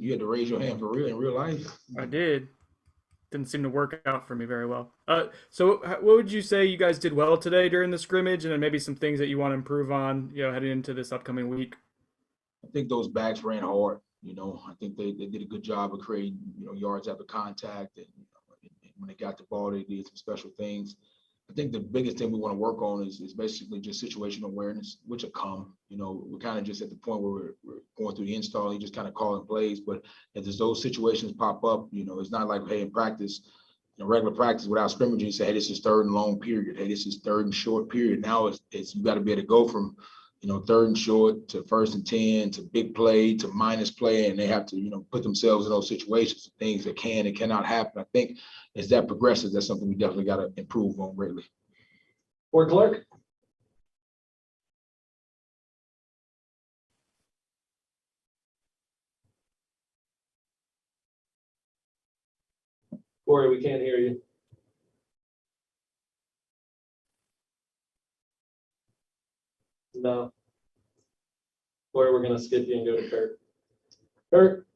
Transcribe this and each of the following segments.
You had to raise your hand for real in real life. I did. Didn't seem to work out for me very well. So what would you say you guys did well today during the scrimmage, and then maybe some things that you want to improve on, heading into this upcoming week? I think those backs ran hard. I think they did a good job of creating, yards after contact. And when they got the ball, they did some special things. I think the biggest thing we want to work on is basically just situational awareness, which will come. We're kind of just at the point where we're going through the install. You just kind of calling plays. But if there's those situations pop up, it's not like, hey, in practice, regular practice without scrimmaging, you say, hey, this is third and long period. Hey, this is third and short period. Now it's you got to be able to go from third and short to first and 10 to big play to minus play, and they have to, put themselves in those situations, things that can and cannot happen. I think as that progresses, that's something we definitely got to improve on greatly. Board clerk. Corey, we can't hear you. No. Or we're gonna skip you and go to Kurt. Kurt.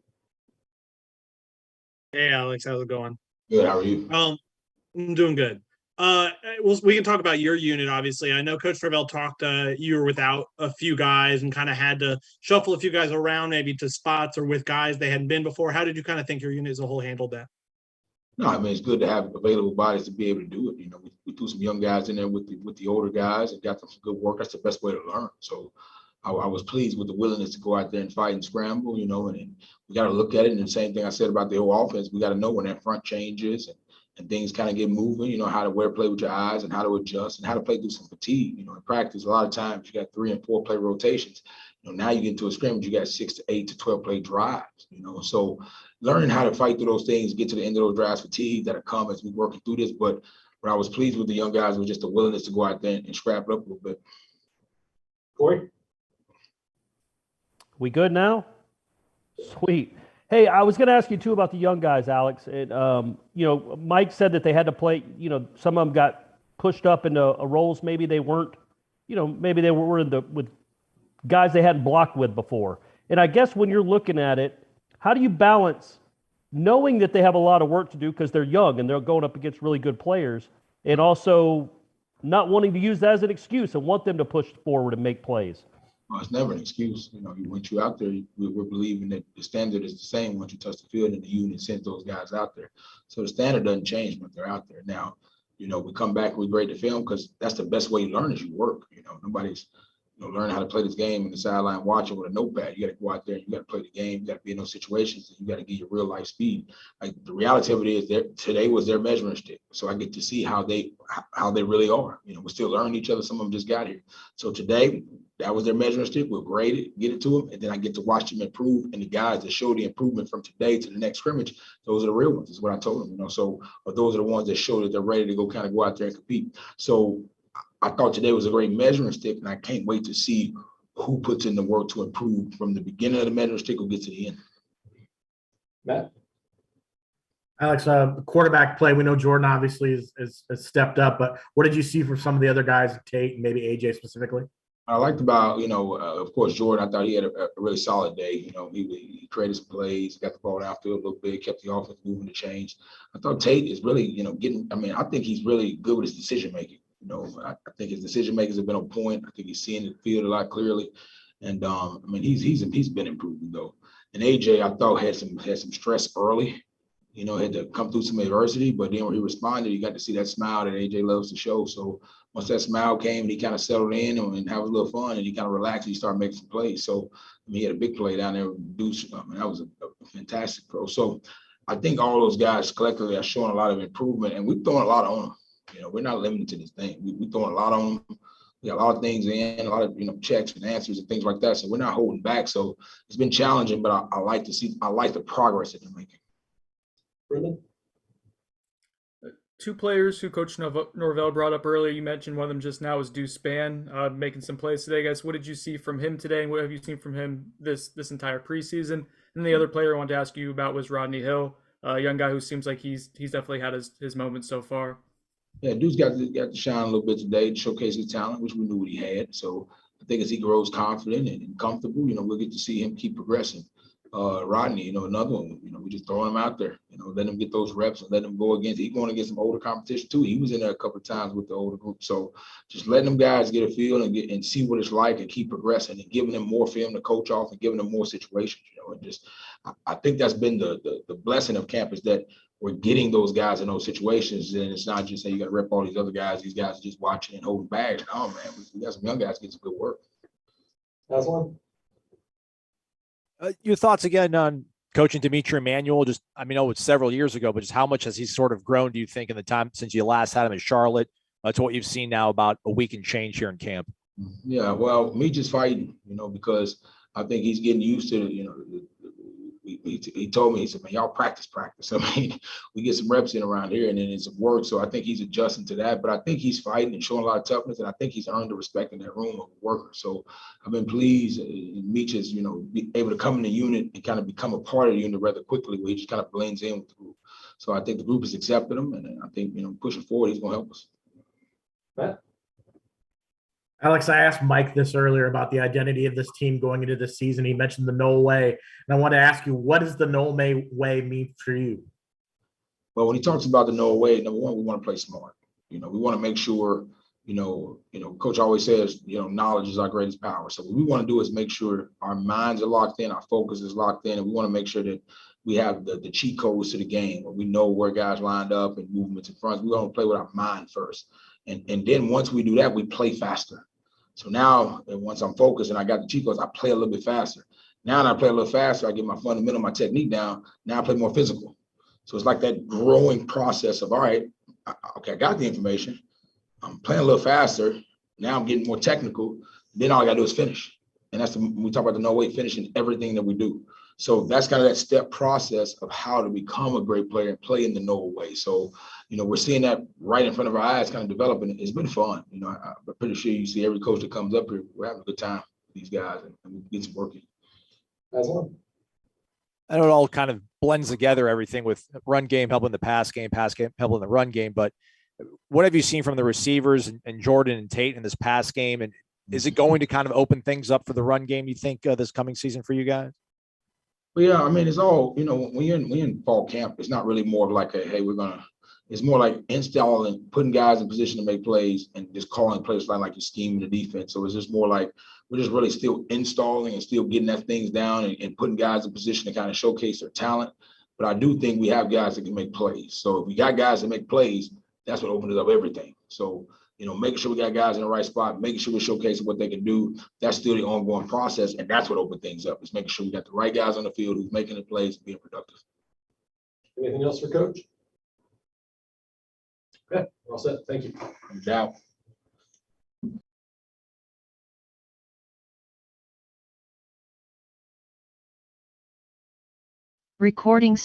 Hey Alex, how's it going? Good. How are you? I'm doing good. We can talk about your unit. Obviously, I know Coach Norvell talked. You were without a few guys and kind of had to shuffle a few guys around, maybe to spots or with guys they hadn't been before. How did you kind of think your unit as a whole handled that? No, I mean, it's good to have available bodies to be able to do it. We threw some young guys in there with the older guys and got them some good work. That's the best way to learn. So I was pleased with the willingness to go out there and fight and scramble, and we got to look at it. And the same thing I said about the whole offense, we got to know when that front changes and things kind of get moving, how to play with your eyes and how to adjust and how to play through some fatigue. In practice, a lot of times you got 3 and 4 play rotations. Now you get into a scrimmage, you got 6 to 8 to 12 play drives, so learning how to fight through those things, get to the end of those drives, fatigue that'll come as we're working through this. But what I was pleased with the young guys was just the willingness to go out there and scrap it up a little bit. Corey. We good now? Sweet. Hey, I was going to ask you too about the young guys, Alex. Mike said that they had to play. Some of them got pushed up into roles. Maybe they weren't. Maybe they were with guys they hadn't blocked with before. And I guess when you're looking at it, how do you balance knowing that they have a lot of work to do because they're young and they're going up against really good players, and also not wanting to use that as an excuse and want them to push forward and make plays? Well, it's never an excuse. Once you're out there, we're believing that the standard is the same once you touch the field, and the unit sends those guys out there. So the standard doesn't change when they're out there. Now, we come back and we grade the film because that's the best way you learn is you work. Nobody's learning how to play this game in the sideline watching with a notepad. You got to go out there and you got to play the game. You got to be in those situations, and you got to get your real life speed. Like the reality of it is that today was their measuring stick. So I get to see how they really are. We're still learning each other. Some of them just got here. So today, that was their measuring stick. We'll grade it, get it to them, and then I get to watch them improve. And the guys that show the improvement from today to the next scrimmage, those are the real ones, is what I told them. So those are the ones that show that they're ready to go out there and compete. So I thought today was a great measuring stick, and I can't wait to see who puts in the work to improve from the beginning of the measuring stick or get to the end. Matt. Alex, quarterback play. We know Jordan obviously has stepped up, but what did you see from some of the other guys, Tate and maybe AJ specifically? I liked about, of course, Jordan. I thought he had a really solid day. He created some plays, got the ball downfield a little bit, kept the offense moving to change. I thought Tate is really, I think he's really good with his decision making. I think his decision makers have been on point. I think he's seeing the field a lot clearly, and he's been improving though. And AJ, I thought had some stress early. Had to come through some adversity, but then when he responded, you got to see that smile that AJ loves to show. So once that smile came and he kind of settled in and had a little fun and he kind of relaxed, he started making some plays. So he had a big play down there with Deuce. That was a fantastic throw. So I think all those guys collectively are showing a lot of improvement, and we're throwing a lot on them. We're not limited to this thing. We're throwing a lot on them. We got a lot of things in, a lot of checks and answers and things like that. So we're not holding back. So it's been challenging, but I like the progress that they're making. Brendan? 2 players who Coach Norvell brought up earlier. You mentioned one of them just now was Deuce Spann, making some plays today, guys. What did you see from him today, and what have you seen from him this entire preseason? And the other player I wanted to ask you about was Rodney Hill, a young guy who seems like he's definitely had his moments so far. Yeah, Deuce got to shine a little bit today to showcase his talent, which we knew what he had. So I think as he grows confident and comfortable, we'll get to see him keep progressing. Rodney, another one. We just throwing him out there. Let him get those reps and let him go against. He's going against some older competition too. He was in there a couple of times with the older group. So just letting them guys get a feel and see what it's like and keep progressing and giving them more film to coach off and giving them more situations. And just I think that's been the blessing of camp is that we're getting those guys in those situations, and it's not just say you got to rep all these other guys. These guys are just watching and holding bags. Oh man, we got some young guys getting some good work. That's one. Your thoughts again on coaching Dimitri Emanuel? Just, I mean, it's several years ago, but just how much has he sort of grown, do you think, in the time since you last had him in Charlotte to what you've seen now about a week and change here in camp? Yeah, well, me just fighting, because I think he's getting used to, he told me, he said, man, y'all practice. I mean, we get some reps in around here and then it's work. So I think he's adjusting to that, but I think he's fighting and showing a lot of toughness. And I think he's earned the respect in that room of a worker. So I've been pleased. Meech is, be able to come in the unit and kind of become a part of the unit rather quickly, where he just kind of blends in with the group. So I think the group has accepted him. And I think, pushing forward, he's going to help us. Matt? Alex, I asked Mike this earlier about the identity of this team going into this season. He mentioned the Nole way. And I want to ask you, what does the Nole way mean for you? Well, when he talks about the Nole way, number one, we want to play smart. We want to make sure, Coach always says, knowledge is our greatest power. So what we want to do is make sure our minds are locked in, our focus is locked in, and we want to make sure that we have the cheat codes to the game, where we know where guys lined up and movements in front. We want to play with our mind first. And then once we do that, we play faster. So now, once I'm focused and I got the cheat codes, I play a little bit faster. Now that I play a little faster, I get my fundamental, my technique down. Now I play more physical. So it's like that growing process of, all right, I got the information. I'm playing a little faster. Now I'm getting more technical. Then all I got to do is finish. And that's we talk about the no way finishing everything that we do. So that's kind of that step process of how to become a great player and play in the no way. So, we're seeing that right in front of our eyes kind of developing. It's been fun. I'm pretty sure you see every coach that comes up here, we're having a good time with these guys and it's working. That's one. I know it all kind of blends together, everything with run game helping the pass game helping the run game. But what have you seen from the receivers and Jordan and Tate in this pass game? And is it going to kind of open things up for the run game, you think, this coming season for you guys? Well, yeah, I mean, it's all, when you're in fall camp, it's not really more of like a, hey, it's more like installing, putting guys in position to make plays and just calling plays like you're scheming the defense. So it's just more like we're just really still installing and still getting that things down and putting guys in position to kind of showcase their talent. But I do think we have guys that can make plays. So if we got guys that make plays, that's what opens up everything. So, making sure we got guys in the right spot, making sure we're showcasing what they can do. That's still the ongoing process. And that's what opens things up. It's making sure we got the right guys on the field who's making the plays and being productive. Anything else for Coach? Okay, we're all set. Thank you. No doubt. Recording